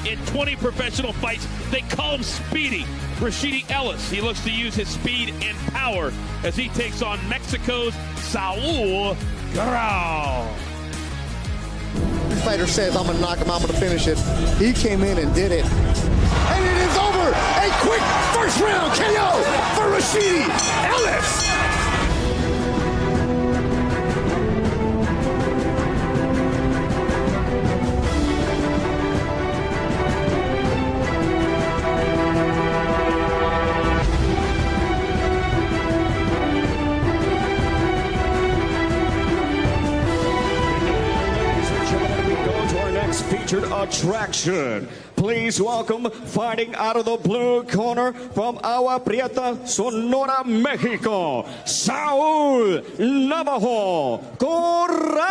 in 20 professional fights. They call him Speedy. Rashidi Ellis, he looks to use his speed and power as he takes on Mexico's Saul Garral. The fighter says, I'm going to knock him, I'm going to finish it. He came in and did it. And it is over. A quick first round KO for Rashidi Ellis. Featured attraction. Please welcome, fighting out of the blue corner from Agua Prieta, Sonora, Mexico, Saul Navajo Corral.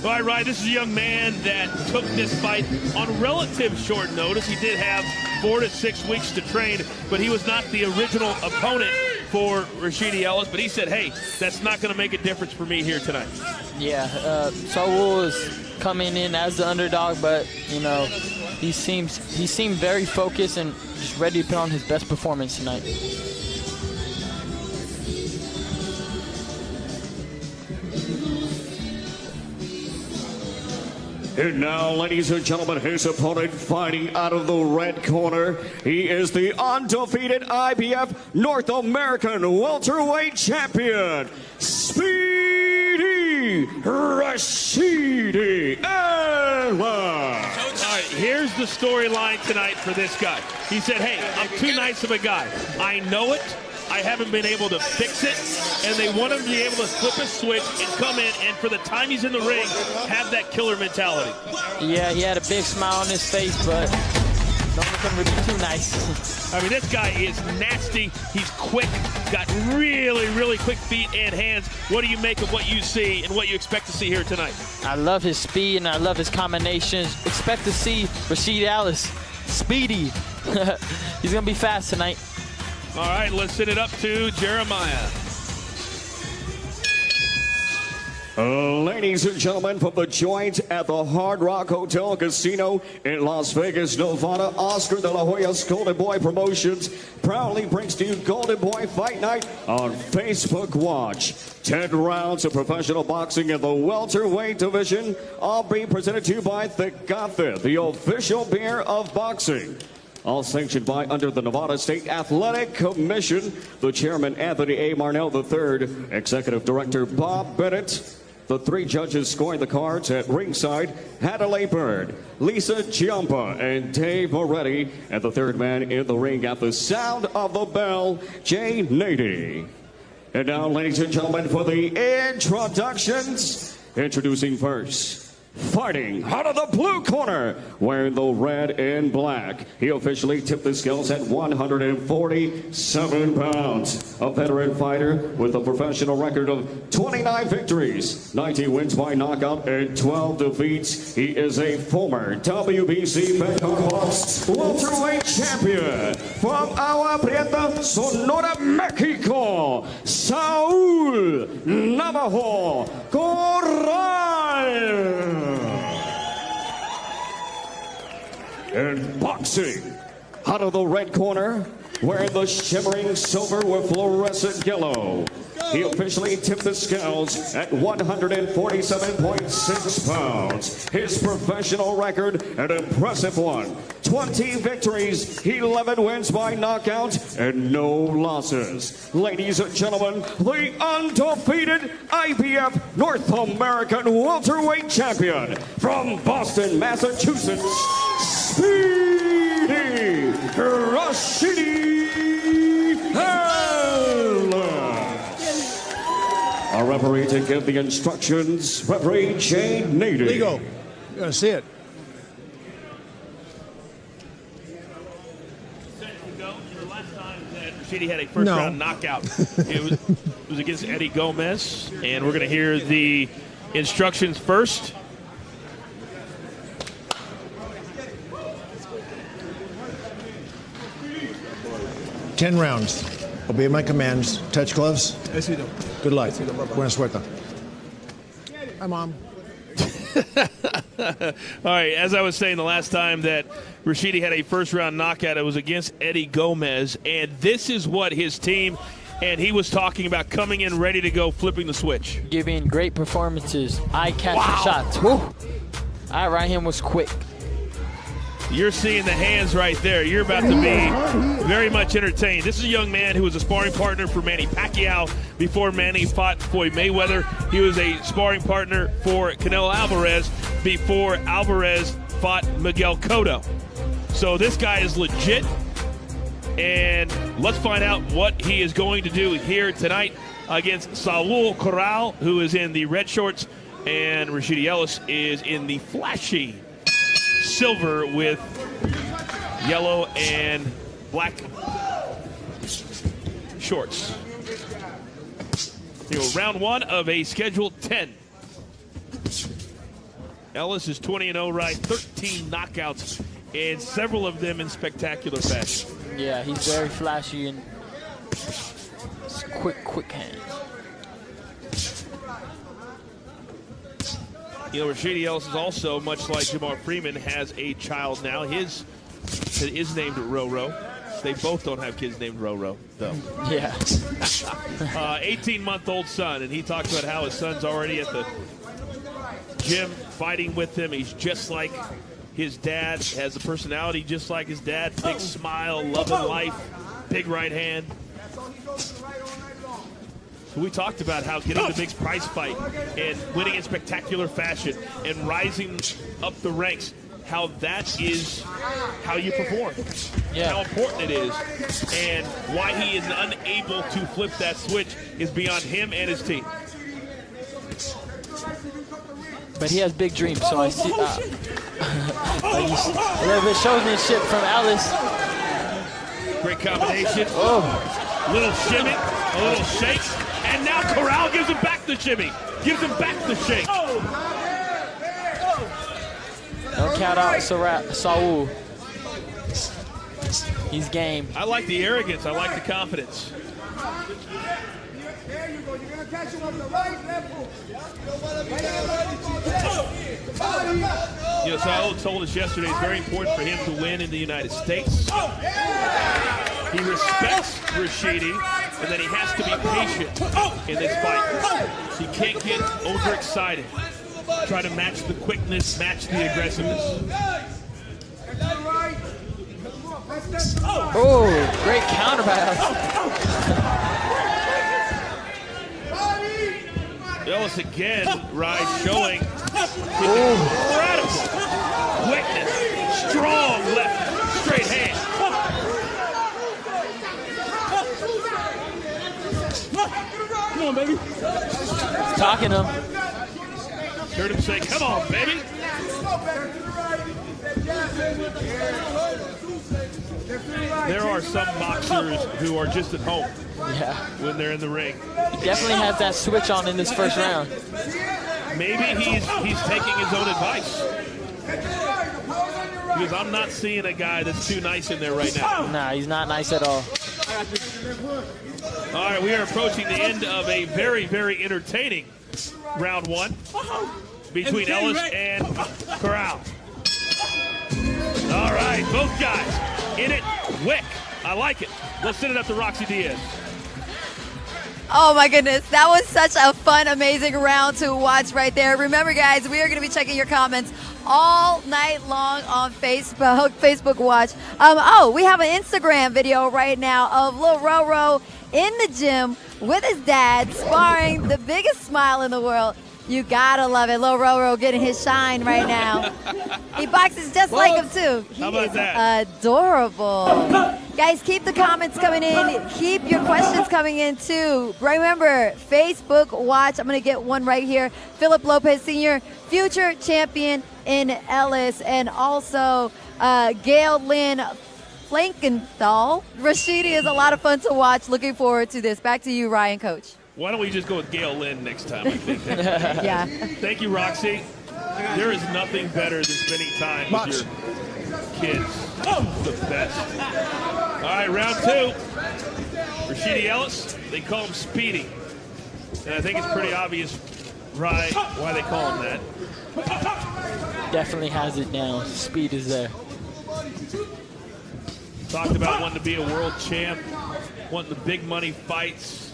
All right, Ryan, this is a young man that took this fight on relative short notice. He did have 4 to 6 weeks to train, but he was not the original opponent for Rashidi Ellis. But he said, hey, that's not going to make a difference for me here tonight. Yeah, Saul is coming in as the underdog, but, you know, he seemed very focused and just ready to put on his best performance tonight. And now, ladies and gentlemen, his opponent fighting out of the red corner. He is the undefeated IBF North American welterweight champion, Speedy Rashidi Ellis. All right, here's the storyline tonight for this guy. He said, hey, I'm too nice of a guy. I know it. I haven't been able to fix it, and they want him to be able to flip a switch and come in, and for the time he's in the ring, have that killer mentality. Yeah, he had a big smile on his face, but don't look him to be too nice. I mean, this guy is nasty. He's quick, got really, really quick feet and hands. What do you make of what you see and what you expect to see here tonight? I love his speed, and I love his combinations. Expect to see Rashidi Ellis speedy. He's going to be fast tonight. All right, let's send it up to Jeremiah. Ladies and gentlemen, from the joint at the Hard Rock Hotel Casino in Las Vegas, Nevada, Oscar de la Hoya's Golden Boy Promotions proudly brings to you Golden Boy Fight Night on Facebook Watch. 10 rounds of professional boxing in the welterweight division, all being presented to you by Tecate, the official beer of boxing. All sanctioned by under the Nevada State Athletic Commission, the chairman Anthony A. Marnell III, executive director Bob Bennett. The 3 judges scoring the cards at ringside, Hadley Bird, Lisa Chiampa, and Dave Moretti. And the 3rd man in the ring at the sound of the bell, Jay Nady. And now, ladies and gentlemen, for the introductions, introducing first, fighting out of the blue corner, wearing the red and black. He officially tipped the scales at 147 pounds. A veteran fighter with a professional record of 29 victories, 19 wins by knockout, and 12 defeats. He is a former WBC Benchmark welterweight champion from Agua Prieta, Sonora, Mexico, Saul Navajo Corral. And boxing, out of the red corner, wearing the shimmering silver with fluorescent yellow. He officially tipped the scales at 147.6 pounds. His professional record, an impressive one. 20 victories, 11 wins by knockout, and no losses. Ladies and gentlemen, the undefeated IBF North American welterweight champion from Boston, Massachusetts, Speedy Rashidi Ellis. Our referee to give the instructions, referee Jay Nady. Lego, you're going to see it. Last time that Rashidi had a first-round knockout, it was against Eddie Gomez, and we're going to hear the instructions first. Ten rounds. Obey my commands. Touch gloves. Good luck. Buena suerte. Hi, Mom. All right, as I was saying the last time that Rashidi had a first-round knockout, it was against Eddie Gomez, and this is what his team, and he was talking about coming in ready to go, flipping the switch. Giving great performances, eye-catching shots. Woo. That right hand was quick. You're seeing the hands right there. You're about to be very much entertained. This is a young man who was a sparring partner for Manny Pacquiao before Manny fought Floyd Mayweather. He was a sparring partner for Canelo Alvarez before Alvarez fought Miguel Cotto. So this guy is legit, and let's find out what he is going to do here tonight against Saul Corral, who is in the red shorts, and Rashidi Ellis is in the flashy silver with yellow and black shorts. Round one of a scheduled 10. Ellis is 20-0, right? 13 knockouts, and several of them in spectacular fashion. Yeah, he's very flashy and quick hands. Rashidi Ellis is also, much like Jamar Freeman, has a child now. His is named Roro. They both don't have kids named Roro, though. Yeah. 18-month-old son, and he talks about how his son's already at the gym fighting with him. He's just like his dad, has a personality just like his dad. Big smile, loving life, big right hand. So we talked about how getting the big prize fight and winning in spectacular fashion and rising up the ranks, how that is how you perform, how important it is, and why he is unable to flip that switch is beyond him and his team. But he has big dreams, so I see a little bit showmanship from Ellis. Great combination. Little shimmy, a little shake. And now Corral gives him back the shimmy, gives him back the shake. Don't count out Saul. He's game. I like the arrogance. I like the confidence. Saul told us yesterday it's very important for him to win in the United States. He respects Rashidi, and then he has to be patient in this fight. He can't get overexcited. Try to match the quickness, match the aggressiveness. Oh, great counter by Ellis again, showing his incredible quickness, strong left, straight hand. Come on, baby. He's talking to him. Heard him say, come on, baby. There are some boxers who are just at home when they're in the ring. He definitely has that switch on in this first round. Maybe he's taking his own advice. Because I'm not seeing a guy that's too nice in there right now. Nah, he's not nice at all. All right, we are approaching the end of a very, very entertaining round one between Ellis and Corral. All right, both guys in it quick. I like it. Let's send it up to Roxy Diaz. Oh my goodness, that was such a fun, amazing round to watch right there. Remember guys, we are going to be checking your comments all night long on Facebook Watch. We have an Instagram video right now of Lil Roro in the gym with his dad sparring, the biggest smile in the world. You gotta love it. Lil Roro getting his shine right now. He boxes just like him too. He is adorable. Guys, keep the comments coming in. Keep your questions coming in too. Remember, Facebook Watch. I'm gonna get one right here. Philip Lopez Sr., future champion in Ellis, and also Gail Lynn Flankenthal. Rashidi is a lot of fun to watch. Looking forward to this. Back to you, Ryan, Coach. Why don't we just go with Gail Lynn next time, I think. Yeah. Thank you, Roxy. There is nothing better than spending time with your kids. The best. All right, round two. Rashidi Ellis, they call him Speedy. And I think it's pretty obvious Right. Why they call him that? Definitely has it down. Speed is there. Talked about wanting to be a world champ, wanting the big money fights,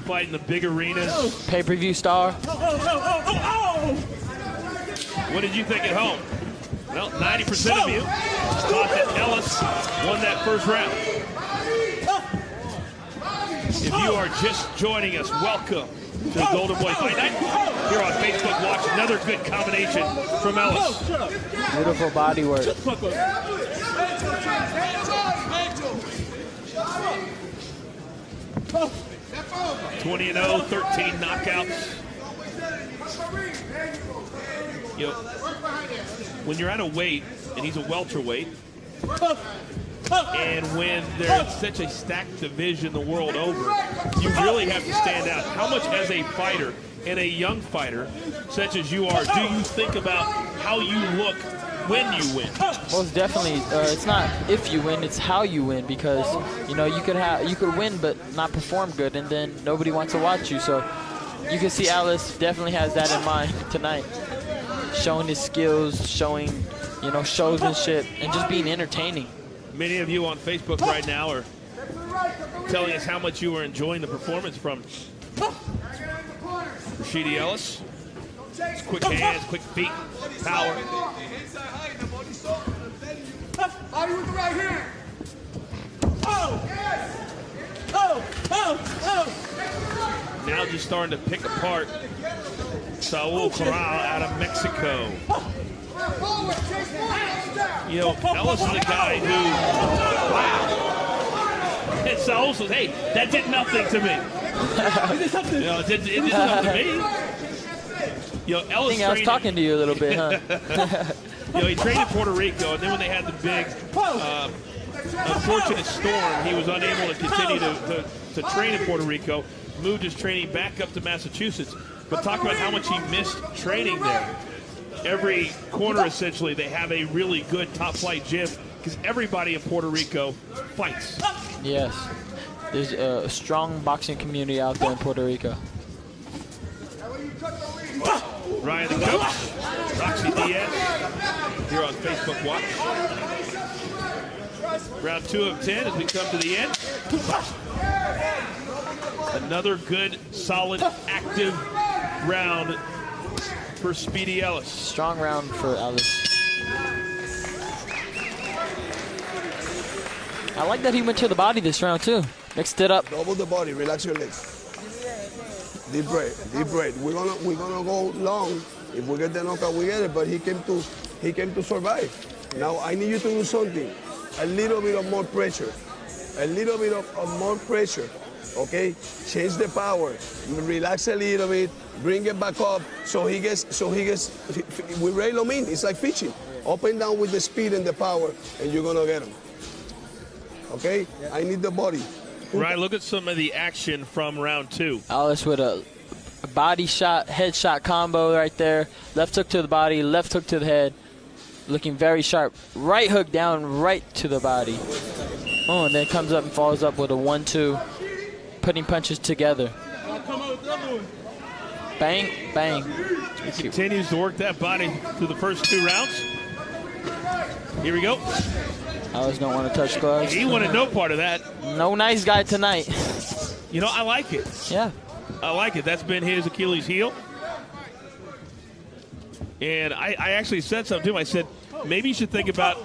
fighting the big arenas. Pay-per-view star. What did you think at home? Well, 90% of you thought that Ellis won that first round. If you are just joining us, welcome to the Golden Boy Fight Night here on Facebook Watch. Another good combination from Ellis. Beautiful body work. 20-0, 13 knockouts. You know, when you're at a weight, and he's a welterweight, and when there's such a stacked division the world over, you really have to stand out. How much as a fighter and a young fighter, such as you are, do you think about how you look when you win? Most definitely. It's not if you win, it's how you win, because you know you could win but not perform good, and then nobody wants to watch you. So you can see Alice definitely has that in mind tonight, showing his skills, showing shows and shit, and just being entertaining. Many of you on Facebook right now are telling us how much you are enjoying the performance from Rashidi Ellis. His quick hands, quick feet, power. Body with the right hand. Now just starting to pick apart Saul Corral out of Mexico. You know, Ellis is a guy who, wow. And Saul says, hey, that did nothing to me. It did nothing to me. You know, Ellis I think I was talking to you a little bit, huh? He trained in Puerto Rico, and then when they had the big unfortunate storm, he was unable to continue to train in Puerto Rico, moved his training back up to Massachusetts. But talk about how much he missed training there. Every corner, essentially, they have a really good top-flight gym because everybody in Puerto Rico fights. Yes. There's a strong boxing community out there in Puerto Rico. Ryan the coach, Rashidi E here on Facebook Watch. Round 2 of 10 as we come to the end. Another good, solid, active round for Speedy Ellis. Strong round for Ellis. I like that he went to the body this round too. Mixed it up. Double the body, relax your legs. Deep breath, deep breath. We're gonna go long. If we get the knockout, we get it. But he came to survive. Now I need you to do something. A little bit of more pressure. A little bit of more pressure. Okay? Change the power. Relax a little bit. Bring it back up. So he gets. We reel him in. It's like pitching. Up and down with the speed and the power, and you're gonna get him. Okay? I need the body. Right, look at some of the action from round 2. Ellis with a body shot, head shot combo right there. Left hook to the body, left hook to the head. Looking very sharp. Right hook down right to the body. Oh, and then comes up and follows up with a 1-2. Putting punches together. Bang, bang. He continues to work that body through the first 2 rounds. Here we go. Ellis don't want to touch gloves. He wanted no part of that. No nice guy tonight. You know, I like it. Yeah. I like it. That's been his Achilles heel. And I actually said something to him. I said, maybe you should think about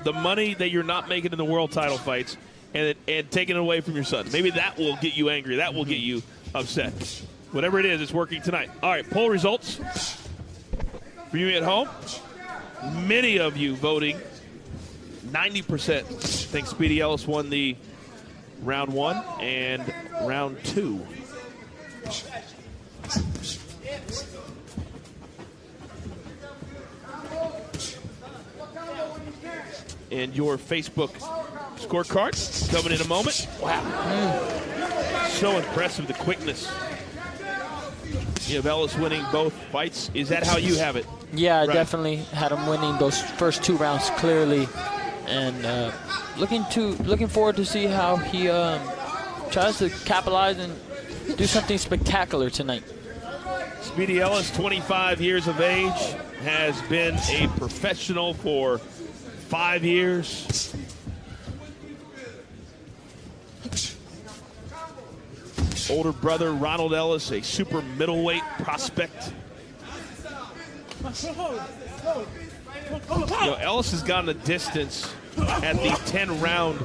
the money that you're not making in the world title fights and taking it away from your son. Maybe that will get you angry. That will get you upset. Whatever it is, it's working tonight. All right, poll results for you at home. Many of you voting. 90% think Speedy Ellis won the round 1 and round 2. And your Facebook scorecard coming in a moment. Wow. So impressive, the quickness. You have Ellis winning both fights. Is that how you have it? Yeah, I definitely had him winning those first 2 rounds clearly. And looking forward to see how he tries to capitalize and do something spectacular tonight. Speedy Ellis, 25 years of age, has been a professional for 5 years. Older brother Ronald Ellis, a super middleweight prospect. You know, Ellis has gone the distance at the 10-round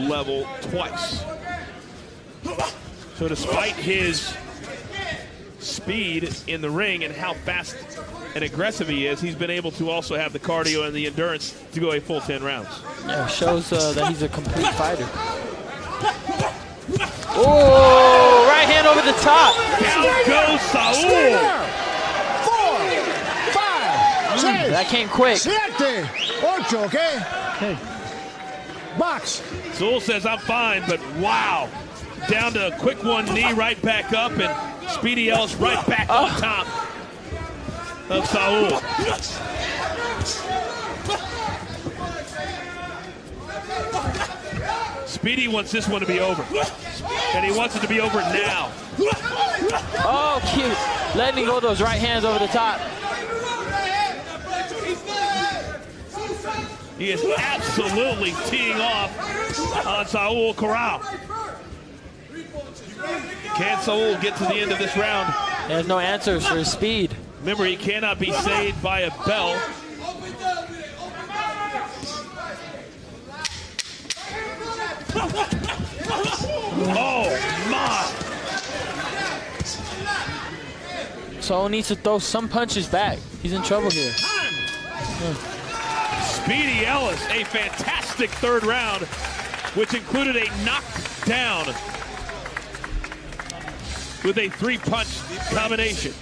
level twice. So despite his speed in the ring and how fast and aggressive he is, he's been able to also have the cardio and the endurance to go a full 10 rounds. Yeah, shows that he's a complete fighter. Oh, right hand over the top. Down goes Saul. 4, 5, 6, That came quick. 7, 8, okay? Box. Saul says, I'm fine, but wow. Down to a quick one knee, right back up, and Speedy Ellis right back on top of Saul. Speedy wants this one to be over, and he wants it to be over now. Oh, cute. Letting go those right hands over the top. He is absolutely teeing off on Saul Corral. Can Saul get to the end of this round? There's no answers for his speed. Remember, he cannot be saved by a bell. Oh, my. Saul needs to throw some punches back. He's in trouble here. Speedy Ellis, a fantastic third round, which included a knockdown with a 3-punch combination.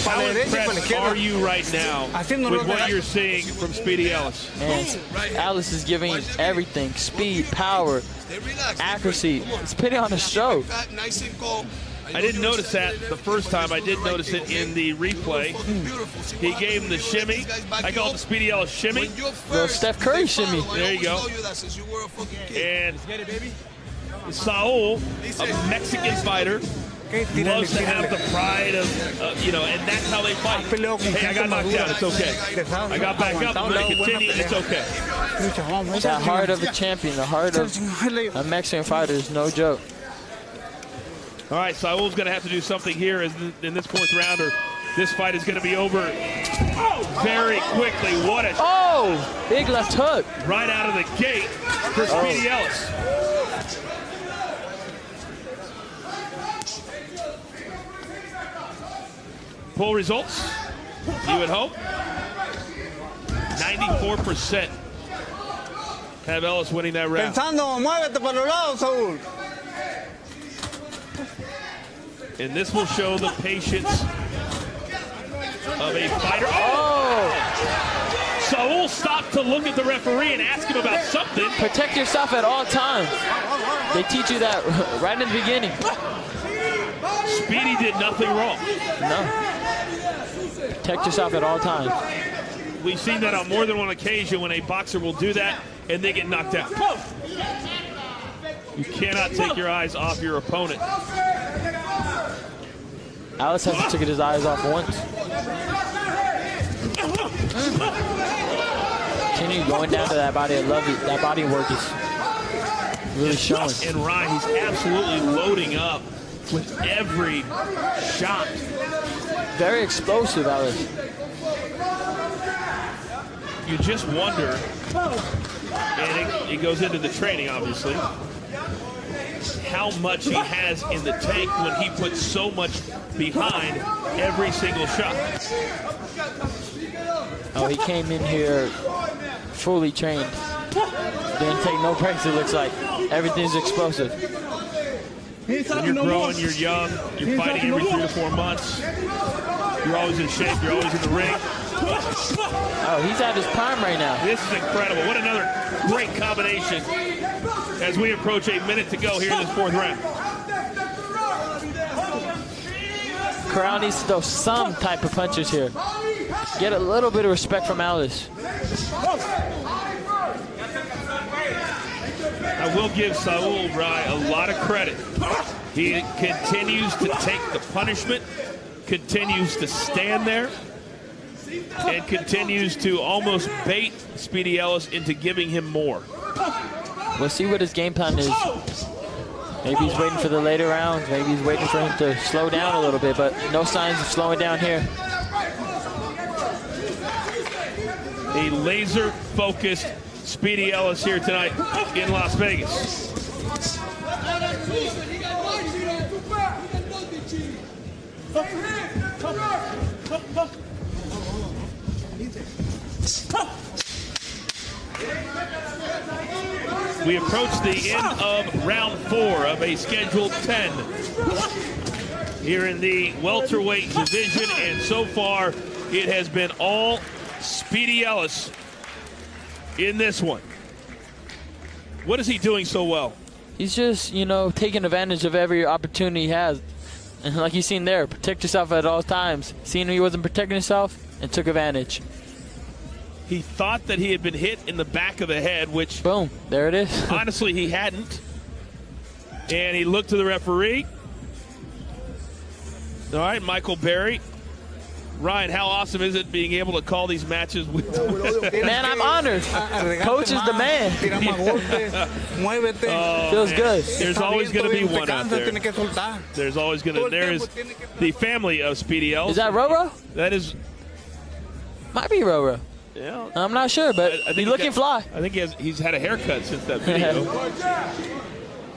How impressed are you right now with what you're seeing from Speedy Ellis? And Ellis is giving everything: speed, power, accuracy. He's putting on a show. I didn't notice that the first time. I did notice it in the replay. He gave him the shimmy. I call it the Speedy Ellis shimmy. Little Steph Curry shimmy. There you go. And Saul, a Mexican fighter, loves to have the pride of, you know, and that's how they fight. Hey, I got knocked down, it's okay. I got back up, I'm going to continue, it's okay. That heart of a champion, the heart of a Mexican fighter is no joke. All right, Saul's going to have to do something here in this 4th round, or this fight is going to be over very quickly. What a... Oh, big left hook. Right out of the gate for Speedy Ellis. Poll results, you at home, 94% have Ellis winning that round. And this will show the patience of a fighter. Oh! Saul stopped to look at the referee and ask him about something. Protect yourself at all times. They teach you that right in the beginning. Speedy did nothing wrong. No. Protect yourself at all times. We've seen that on more than one occasion when a boxer will do that and they get knocked out. You cannot take your eyes off your opponent. Ellis hasn't taken his eyes off once. Continue going down to that body. I love it. That body work is really showing. And Ryan, he's absolutely loading up with every shot. Very explosive, Ellis. You just wonder, and it goes into the training, obviously, how much he has in the tank when he puts so much behind every single shot. Oh, he came in here fully trained. Didn't take no breaks, it looks like. Everything's explosive. When you're growing, you're young, you're fighting every 3 to 4 months. You're always in shape, you're always in the ring. Oh, he's at his prime right now. This is incredible. What another great combination as we approach a minute to go here in this 4th round. Corral needs to throw some type of punches here. Get a little bit of respect from Ellis. I will give Saul Rai a lot of credit. He continues to take the punishment, continues to stand there, and continues to almost bait Speedy Ellis into giving him more. We'll see what his game plan is. Maybe he's waiting for the later rounds. Maybe he's waiting for him to slow down a little bit, but no signs of slowing down here. A laser-focused Speedy Ellis here tonight in Las Vegas. We approach the end of round 4 of a scheduled 10 here in the welterweight division, and so far it has been all Speedy Ellis in this one. What is he doing so well? He's just, you know, taking advantage of every opportunity he has. And like you've seen there, protect yourself at all times. Seeing he wasn't protecting himself and took advantage. He thought that he had been hit in the back of the head, which... Boom, there it is. Honestly, he hadn't. And he looked to the referee. All right, Michael Berry. Ryan, how awesome is it being able to call these matches with... Man, I'm honored. Coach is the man. Feels good. There's always going to be one out there. There's always going to... There is the family of Speedy Ellis. Is that Roro? That is... Might be Roro. Yeah. I'm not sure, but he's looking fly. I think he's had a haircut since that video.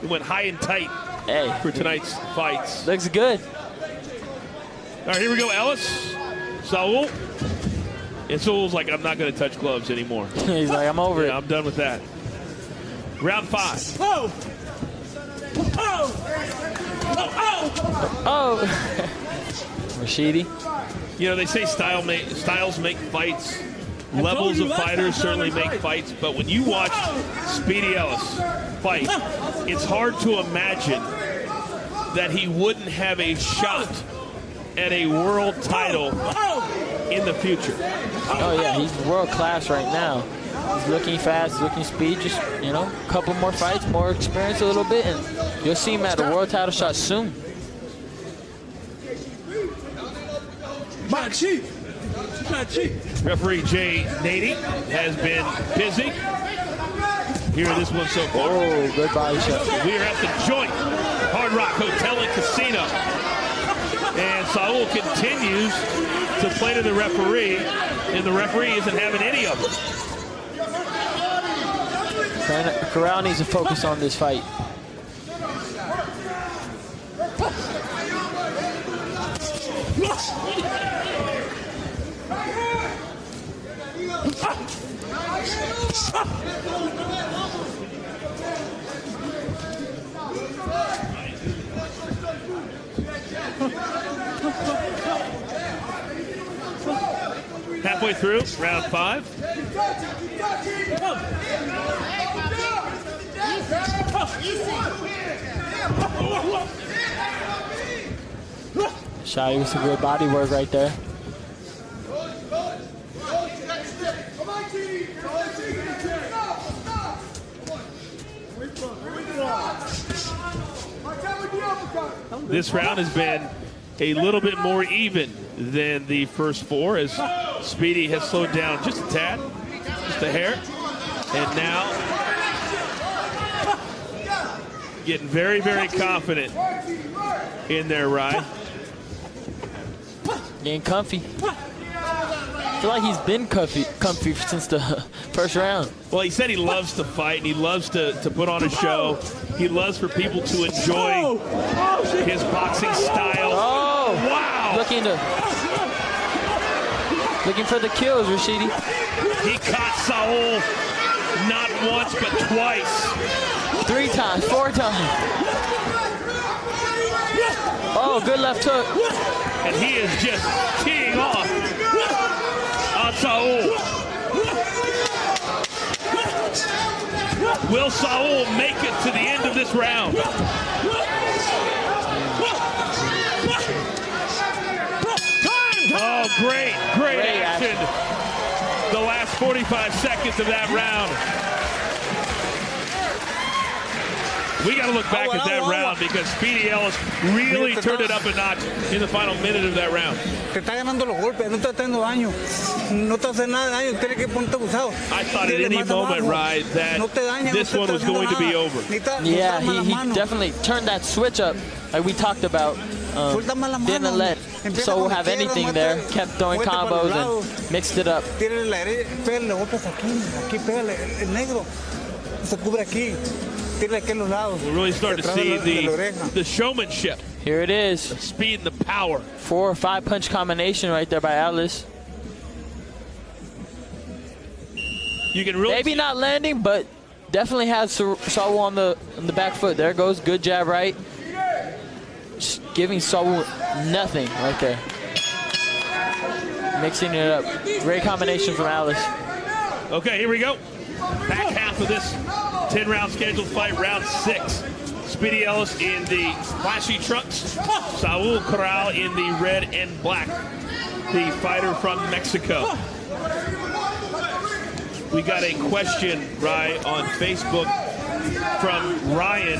He went high and tight for tonight's fights. Looks good. All right, here we go, Ellis. Saul. And Saul's like, I'm not going to touch gloves anymore. He's like, I'm over it. I'm done with that. Round 5. Oh! Rashidi. You know, they say styles make fights. Levels of fighters certainly make fights, but when you watch Speedy Ellis fight, it's hard to imagine that he wouldn't have a shot at a world title in the future. Oh yeah, he's world class right now. He's looking fast, he's looking speed, just, you know, a couple more fights, more experience a little bit, and you'll see him at a world title shot soon. Referee Jay Nady has been busy here in this one so far. Oh, good body shot. We are at the joint Hard Rock Hotel and Casino. And Saul continues to play to the referee, and the referee isn't having any of it. Corral needs to focus on this fight. Halfway through round 5. Shai with some good body work right there. This round has been a little bit more even than the first 4, as Speedy has slowed down just a tad, just a hair, and now getting very, very confident in their ride. Getting comfy. I feel like he's been comfy since the first round. Well, he said he loves to fight and he loves to put on a show. He loves for people to enjoy his boxing style. Oh, wow! Looking for the kills, Rashidi. He caught Saul not once but twice. 3 times, 4 times. Oh, good left hook. And he is just teeing off on Saul. Will Saul make it to the end of this round? Oh, great action. The last 45 seconds of that round. We got to look back at that round because Speedy Ellis really turned it up a notch in the final minute of that round. Te está ganando los golpes, no te está haciendo daño. No te hace nada de daño, tienes que ponerte abusado. I thought at any moment, right, that this one was going to be over. Yeah, he definitely turned that switch up, like we talked about. Didn't let Saul have anything there. Kept throwing combos and mixed it up. Tírale la derecha, pégale golpes aquí, pégale el negro. Se cubre aquí. Tírale aquí a los lados. We're really starting to see the showmanship. Here it is. The speed and the power. 4 or 5 punch combination right there by Atlas. You can really maybe not landing, but definitely has Saul on the back foot. There goes, good jab right. Just giving Saul nothing right there. Mixing it up. Great combination from Atlas. Okay, here we go. Back half of this 10-round scheduled fight, round 6. Speedy Ellis in the flashy trunks. Saul Corral in the red and black. The fighter from Mexico. We got a question, right, on Facebook from Ryan,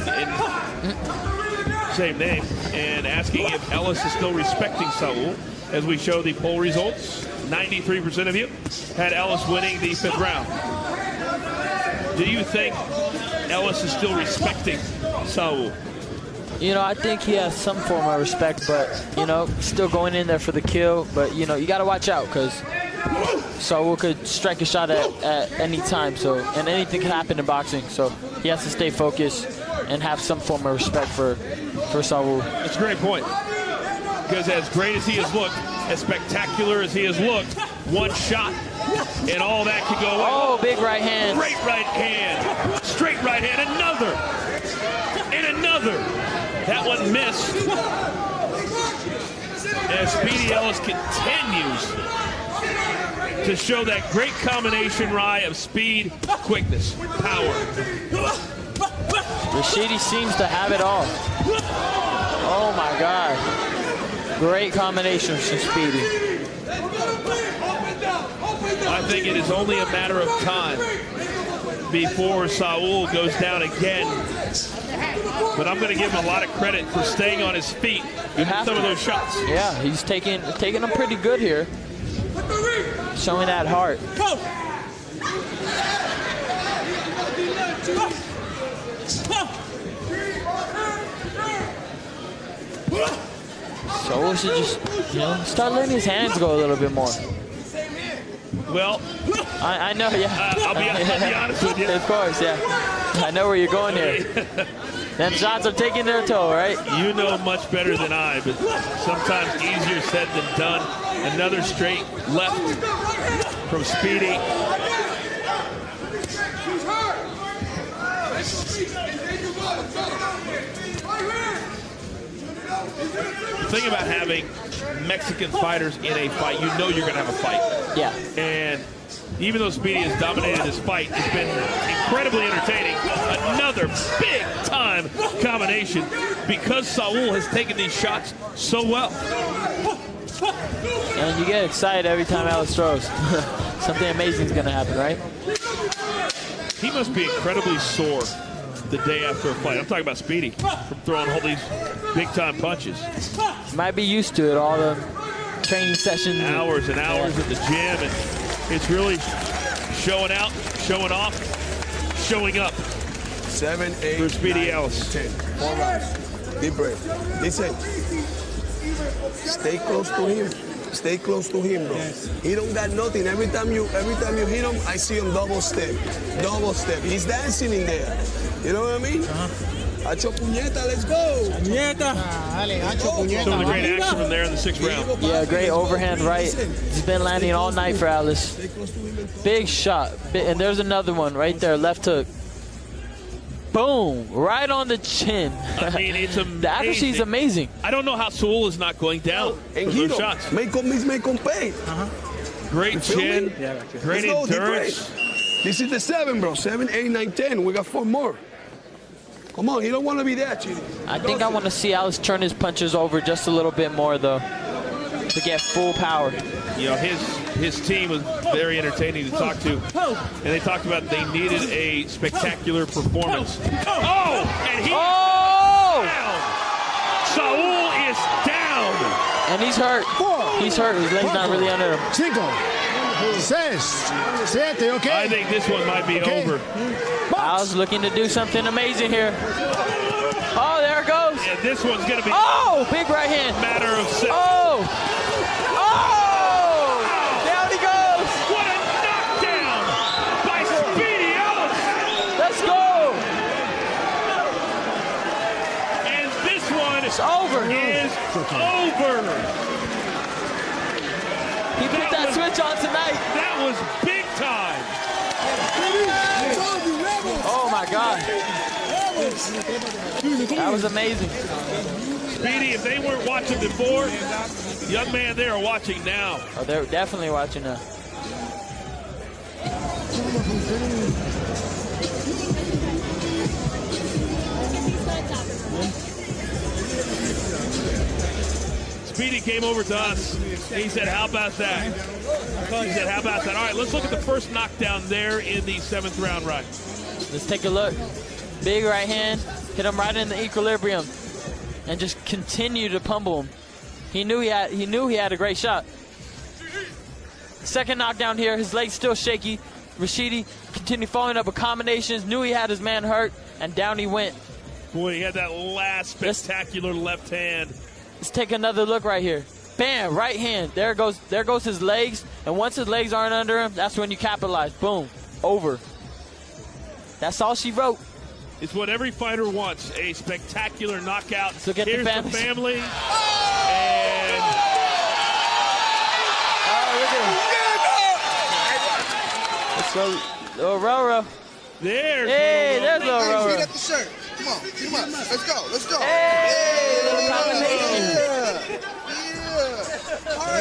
same name, and asking if Ellis is still respecting Saul. As we show the poll results, 93% of you had Ellis winning the 5th round. Do you think Ellis is still respecting Saul? You know, I think he has some form of respect, but, you know, still going in there for the kill. But, you know, you got to watch out because Saul could strike a shot at any time. So, and anything can happen in boxing. So he has to stay focused and have some form of respect for Saul. That's a great point. Because as great as he has looked, as spectacular as he has looked, one shot and all that could go away. Oh, big right hand. Great right hand. Straight right hand. Another. And another. That one missed. As Speedy Ellis continues to show that great combination, Rye, of speed, quickness, power. Rashidi seems to have it all. Oh, my God. Great combination from Speedy. I think it is only a matter of time before Saul goes down again. But I'm going to give him a lot of credit for staying on his feet in some of those shots. Yeah, he's taking them pretty good here. Showing that heart. Saul should just, you know, start letting his hands go a little bit more. Well, I know, yeah. I'll be honest with you. Of course, yeah. I know where you're going here. Them shots are taking their toll, right? You know much better than I, but sometimes easier said than done. Another straight left from Speedy. The thing about having Mexican fighters in a fight, you know you're going to have a fight. Yeah. And even though Speedy has dominated this fight, it's been incredibly entertaining. Another big-time combination because Saul has taken these shots so well. And you get excited every time Alex throws. Something amazing is going to happen, right? He must be incredibly sore the day after a fight. I'm talking about Speedy from throwing all these big-time punches. Might be used to it, all the training sessions. Hours and hours at the gym, and it's really showing out, showing off, showing up. 7, 8, for Speedy 9, Ellis. 10. 4 rounds. Deep breath. Listen. Stay close to him. Stay close to him, bro. Yes. He don't got nothing. Every time you hit him, I see him double step. Double step. He's dancing in there. You know what I mean? Hacho puñeta, let's go. Puñeta. Some of the great action from there in the 6th round. Yeah, great overhand right. He's been landing all night for Alice. Big shot. And there's another one right there, left hook. Boom, right on the chin. I mean, it's amazing. The accuracy is amazing. I don't know how Saul is not going down from those shots. Make him pay. Great chin, great endurance. This is the 7, bro. 7, 8, 9, 10. We got 4 more. Come on, he don't want to be that, Chidi. I think I want to see Alice turn his punches over just a little bit more, though. Because to get full power. You know, his team was very entertaining to talk to, and they talked about they needed a spectacular performance. Oh, and he is down. Saul is down. And he's hurt. He's hurt. His leg's not really under him. 5, 6, 7, okay? I think this one might be over. I was looking to do something amazing here. Oh, there it goes. Yeah, this one's going to be big right hand. Matter of seconds. Oh! Down he goes. What a knockdown by Speedy Ellis. Let's go. And this one It's over. is over. He put that switch on tonight. That was big time. Oh my God. That was amazing. Speedy, if they weren't watching before, young man, they are watching now. Oh, they're definitely watching now. Speedy came over to us. He said, how about that? He said, how about that? All right, let's look at the first knockdown there in the 7th round, right? Let's take a look. Big right hand, hit him right in the equilibrium, and just continue to pummel him. He knew he had a great shot. Second knockdown here, his leg's still shaky. Rashidi continued following up with combinations, knew he had his man hurt, and down he went. Boy, he had that last spectacular left hand. Let's take another look right here. Bam, right hand. There goes his legs, and once his legs aren't under him, that's when you capitalize. Boom, over. That's all she wrote. It's what every fighter wants, a spectacular knockout. So get Here's the the family. And let's go, little Roro. there's There's little Heat Roro. up the shirt. Come on, come on. Let's go, let's go. Hey, little combination.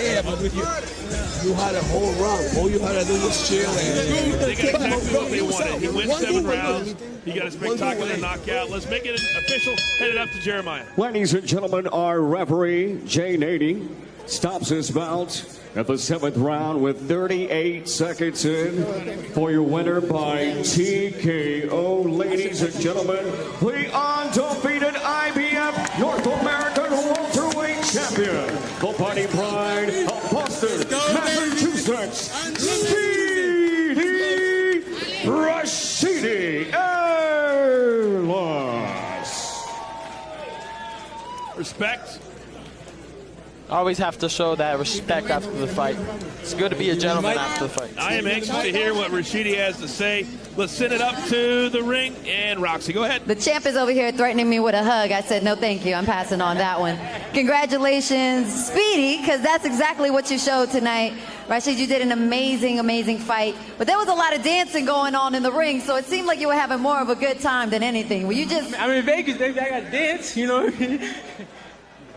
Yeah, but with you had a whole run. All you had to do was chill. They got exactly what they wanted. He went 7 rounds. He got a spectacular knockout. Let's make it official. Head it up to Jeremiah. Ladies and gentlemen, our referee, Jay Nady, stops his bout at the 7th round with 38 seconds in for your winner by TKO. Ladies and gentlemen, the undefeated IBF North American welterweight champion, the fighting pride of Boston, Massachusetts, Speedy Rashidi Ellis. Respect. Always have to show that respect after the fight. It's good to be a gentleman after the fight. I am anxious to hear what Rashidi has to say. Let's send it up to the ring. And Roxy, go ahead. The champ is over here threatening me with a hug. I said, no, thank you. I'm passing on that one. Congratulations, Speedy, because that's exactly what you showed tonight. Rashid, you did an amazing, amazing fight. But there was a lot of dancing going on in the ring, so it seemed like you were having more of a good time than anything. Were you just... I'm in Vegas, baby. I got to dance, you know.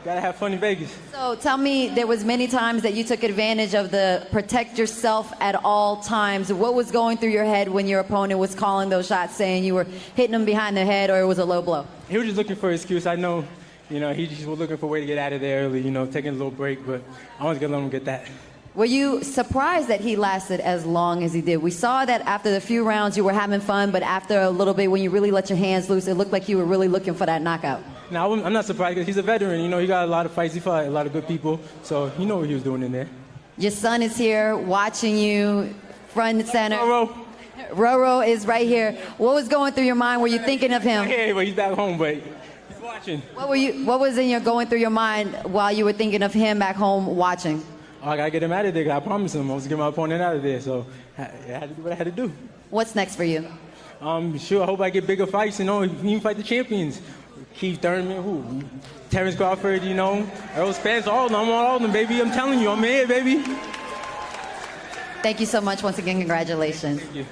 Gotta have fun in Vegas. So tell me, there was many times that you took advantage of the protect yourself at all times. What was going through your head when your opponent was calling those shots, saying you were hitting them behind the head or it was a low blow? He was just looking for an excuse. I know, you know, he just was looking for a way to get out of there early, you know, taking a little break, but I was gonna let him get that. Were you surprised that he lasted as long as he did? We saw that after the few rounds you were having fun, but after a little bit, when you really let your hands loose, it looked like you were really looking for that knockout. No, I'm not surprised because he's a veteran. You know, he got a lot of fights. He fought a lot of good people, so he know what he was doing in there. Your son is here watching you, front and center. Roro. Roro is right here. What was going through your mind? Were you thinking of him? Yeah, but he's back home, but he's watching. What was going through your mind while you were thinking of him back home watching? Oh, I gotta get him out of there. 'Cause I promised him I was gonna get my opponent out of there, so I had to do what I had to do. What's next for you? Sure. I hope I get bigger fights. You know, even fight the champions. Keith Thurman, Terrence Crawford, you know, Earl Spence, all of them. I'm on all of them, baby. I'm telling you, I'm here, baby. Thank you so much once again. Congratulations. Thank you.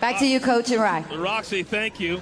Back to you, Coach and Rai. Roxy, thank you.